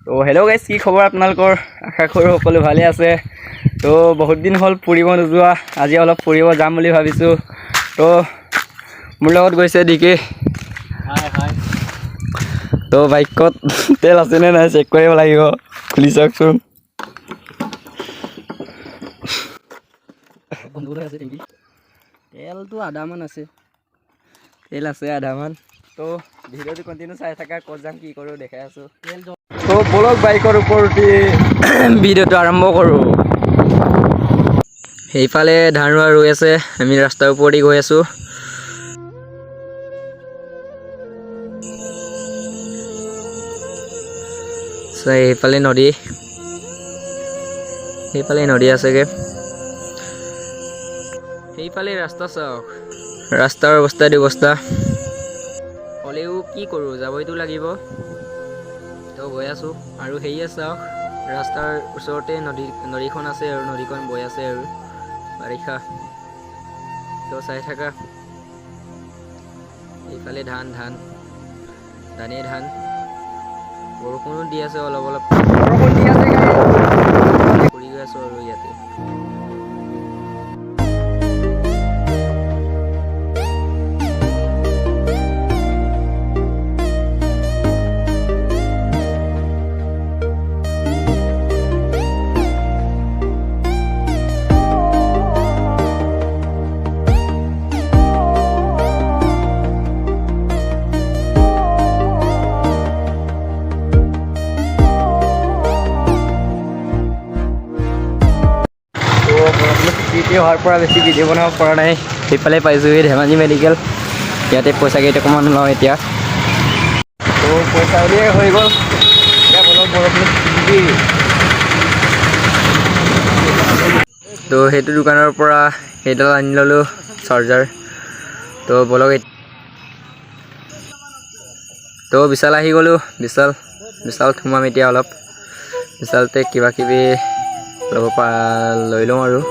তো hello' guys, কি খবৰ আপোনালোকৰ? আশা কৰোঁ সকলো ভালে আছে। তো বহুত দিন হ'ল ফুৰিব নোযোৱা, আজি অলপ ফুৰিব যাম বুলি ভাবিছোঁ। তো মোৰ লগত গৈছে ডিকে। তো বাইকত তেল আছেনে নাই চেক কৰিব লাগিব, খুলি চাওকচোন। তেলটো আধামান আছে, তেল আছে আধামান। তো ভিডিঅ'টো কণ্টিনিউ চাই থাকা, ক'ত যাম কি কৰোঁ দেখাই আছোঁ। তো বলক বাইকৰ ওপৰত উঠি ভিডিঅ'টো আৰম্ভ কৰোঁ। সেইফালে ধান ৰোৱা ৰৈ আছে, আমি ৰাস্তাৰ ওপৰেদি গৈ আছোঁ। সেইফালে নদী, সেইফালে নদী আছেগে। সেইফালে ৰাস্তা চাওক, ৰাস্তাৰ অৱস্থা দুৱস্থা। হ'লেও কি কৰোঁ, যাবইতো লাগিব। তো গৈ আছোঁ আৰু সেয়ে চাওক, ৰাস্তাৰ ওচৰতে নদীখন আছে আৰু নদীখন বৈ আছে আৰু বাৰিষা। তো চাই থাকা। এইফালে ধানেই ধান। বৰষুণো দি আছে, অলপ অলপ বৰষুণ দি আছে। ঘূৰি গৈ আছোঁ আৰু ইয়াতে। হোৱাৰ পৰা বেছি ভিডিঅ' বনাব পৰা নাই। সেইফালে পাইছোঁ এই ধেমাজি মেডিকেল, ইয়াতে পইচা কেইটকামান লওঁ এতিয়া। তো পইচা উলিয়াই হৈ গ'ল। এতিয়া বলক বৰষুণ দি। তো সেইটো দোকানৰ পৰা সেইডাল আনি ল'লোঁ চাৰ্জাৰ। তো বলক তো বিশাল আহি গ'লোঁ। বিশালত সোমাম এতিয়া অলপ। বিশালতে কিবা কিবি লৈ লওঁ আৰু।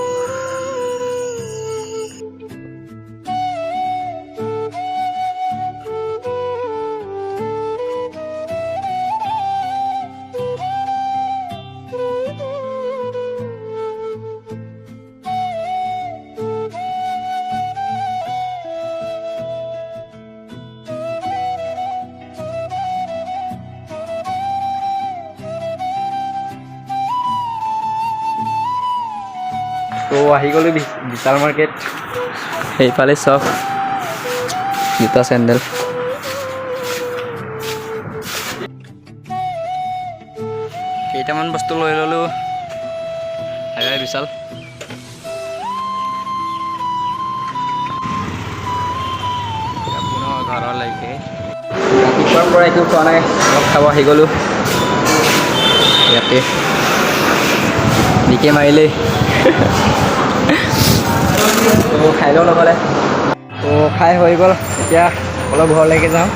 তো আহি গ'লোঁ বিশাল মাৰ্কেট। সেইফালে চাওক, জোতা চেণ্ডেল। কেইটামান বস্তু লৈ ল'লোঁ বিশাল। পুনৰ ঘৰলৈকে ৰাতিপুৱাৰ পৰা একো খোৱা নাই, অলপ খাব আহি গ'লোঁ ইয়াতে। ডিকে মাৰিলেই। তো খাই লওঁ নহ'লে। তো খাই হৈ গ'ল, এতিয়া অলপ ঘৰলৈকে যাওঁ।